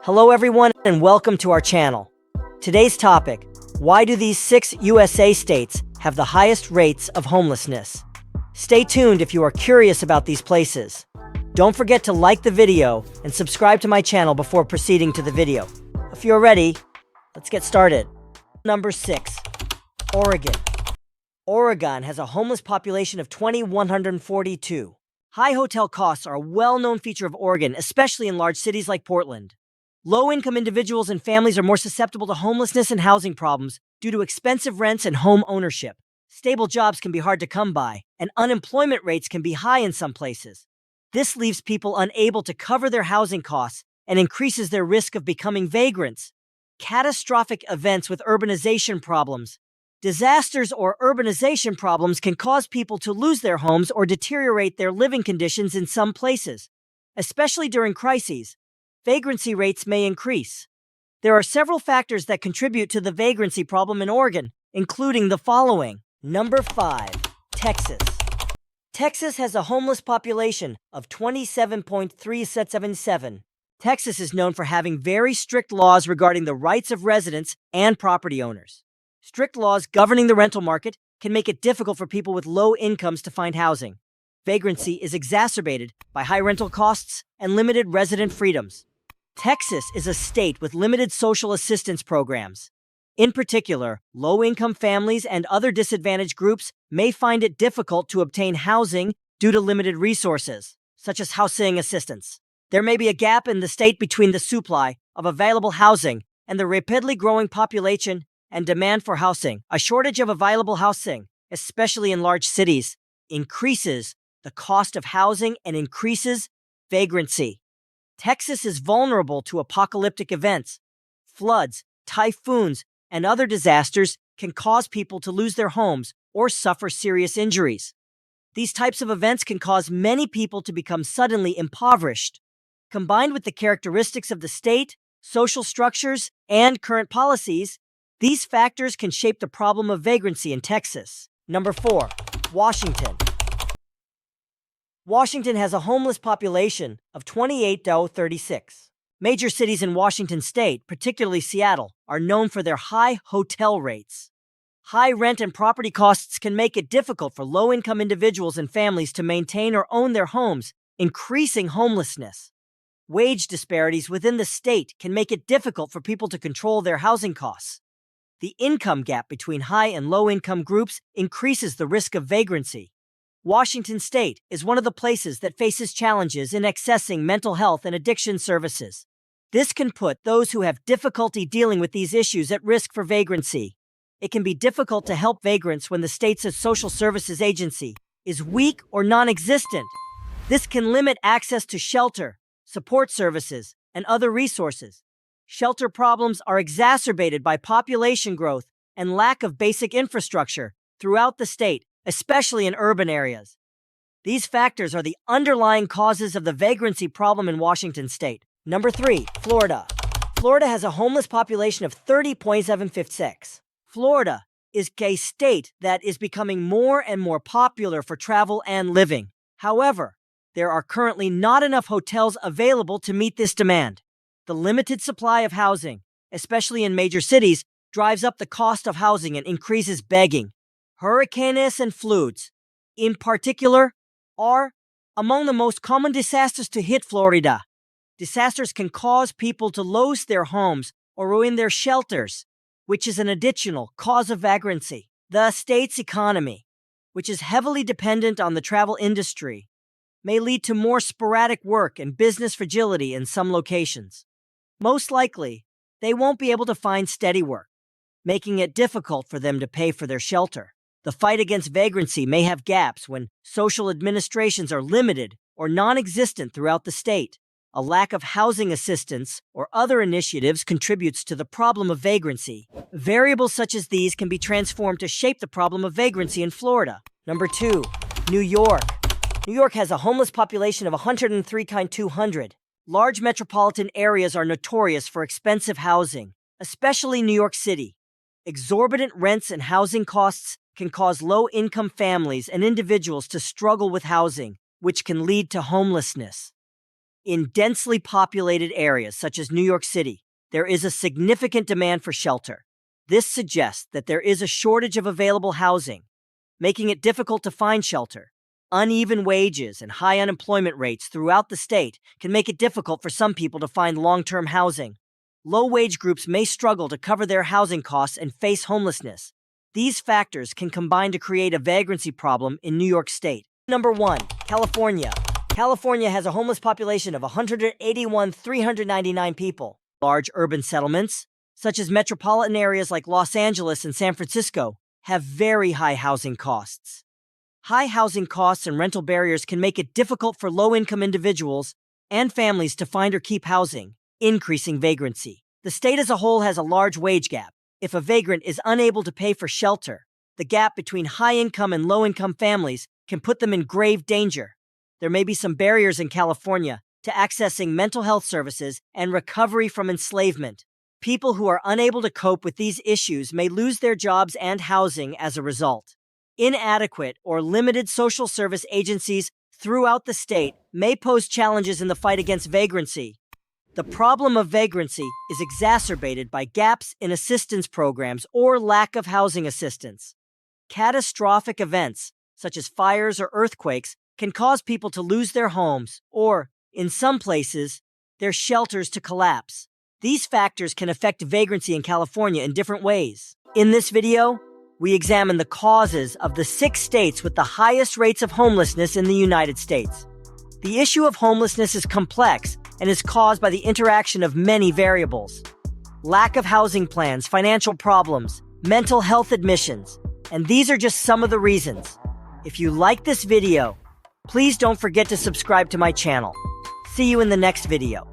Hello everyone and welcome to our channel. Today's topic, why do these 6 USA states have the highest rates of homelessness? Stay tuned if you are curious about these places. Don't forget to like the video and subscribe to my channel before proceeding to the video. If you're ready, let's get started. Number 6, Oregon. Oregon has a homeless population of 2,142. High hotel costs are a well-known feature of Oregon, especially in large cities like Portland. Low-income individuals and families are more susceptible to homelessness and housing problems due to expensive rents and home ownership. Stable jobs can be hard to come by, and unemployment rates can be high in some places. This leaves people unable to cover their housing costs and increases their risk of becoming vagrants. Catastrophic events with urbanization problems. Disasters or urbanization problems can cause people to lose their homes or deteriorate their living conditions in some places. Especially during crises, vagrancy rates may increase. There are several factors that contribute to the vagrancy problem in Oregon, including the following. Number 5, Texas. Texas has a homeless population of 27.377. Texas is known for having very strict laws regarding the rights of residents and property owners. Strict laws governing the rental market can make it difficult for people with low incomes to find housing. Vagrancy is exacerbated by high rental costs and limited resident freedoms. Texas is a state with limited social assistance programs. In particular, low-income families and other disadvantaged groups may find it difficult to obtain housing due to limited resources, such as housing assistance. There may be a gap in the state between the supply of available housing and the rapidly growing population and demand for housing. A shortage of available housing, especially in large cities, increases the cost of housing and increases vagrancy. Texas is vulnerable to apocalyptic events. Floods, typhoons, and other disasters can cause people to lose their homes or suffer serious injuries. These types of events can cause many people to become suddenly impoverished. Combined with the characteristics of the state, social structures, and current policies, these factors can shape the problem of vagrancy in Texas. Number 4, Washington. Washington has a homeless population of 28,036. Major cities in Washington state, particularly Seattle, are known for their high hotel rates. High rent and property costs can make it difficult for low-income individuals and families to maintain or own their homes, increasing homelessness. Wage disparities within the state can make it difficult for people to control their housing costs. The income gap between high and low-income groups increases the risk of vagrancy. Washington state is one of the places that faces challenges in accessing mental health and addiction services. This can put those who have difficulty dealing with these issues at risk for vagrancy. It can be difficult to help vagrants when the state's social services agency is weak or non-existent. This can limit access to shelter, support services, and other resources. Shelter problems are exacerbated by population growth and lack of basic infrastructure throughout the state, especially in urban areas. These factors are the underlying causes of the vagrancy problem in Washington state. Number 3, Florida. Florida has a homeless population of 30.756. Florida is a state that is becoming more and more popular for travel and living. However, there are currently not enough hotels available to meet this demand. The limited supply of housing, especially in major cities, drives up the cost of housing and increases begging. Hurricanes and floods, in particular, are among the most common disasters to hit Florida. Disasters can cause people to lose their homes or ruin their shelters, which is an additional cause of vagrancy. The state's economy, which is heavily dependent on the travel industry, may lead to more sporadic work and business fragility in some locations. Most likely, they won't be able to find steady work, making it difficult for them to pay for their shelter. The fight against vagrancy may have gaps when social administrations are limited or non-existent throughout the state. A lack of housing assistance or other initiatives contributes to the problem of vagrancy. Variables such as these can be transformed to shape the problem of vagrancy in Florida. Number 2, New York. New York has a homeless population of 103,200. Large metropolitan areas are notorious for expensive housing, especially New York City. Exorbitant rents and housing costs can cause low-income families and individuals to struggle with housing, which can lead to homelessness. In densely populated areas such as New York City, there is a significant demand for shelter. This suggests that there is a shortage of available housing, making it difficult to find shelter. Uneven wages and high unemployment rates throughout the state can make it difficult for some people to find long-term housing. Low-wage groups may struggle to cover their housing costs and face homelessness. These factors can combine to create a vagrancy problem in New York State. Number 1. California. California has a homeless population of 181,399 people. Large urban settlements, such as metropolitan areas like Los Angeles and San Francisco, have very high housing costs. High housing costs and rental barriers can make it difficult for low-income individuals and families to find or keep housing, increasing vagrancy. The state as a whole has a large wage gap. If a vagrant is unable to pay for shelter, the gap between high-income and low-income families can put them in grave danger. There may be some barriers in California to accessing mental health services and recovery from enslavement. People who are unable to cope with these issues may lose their jobs and housing as a result. Inadequate or limited social service agencies throughout the state may pose challenges in the fight against vagrancy. The problem of vagrancy is exacerbated by gaps in assistance programs or lack of housing assistance. Catastrophic events, such as fires or earthquakes, can cause people to lose their homes or, in some places, their shelters to collapse. These factors can affect vagrancy in California in different ways. In this video, we examine the causes of the 6 states with the highest rates of homelessness in the United States. The issue of homelessness is complex and is caused by the interaction of many variables. Lack of housing plans, financial problems, mental health admissions, and these are just some of the reasons. If you like this video, please don't forget to subscribe to my channel. See you in the next video.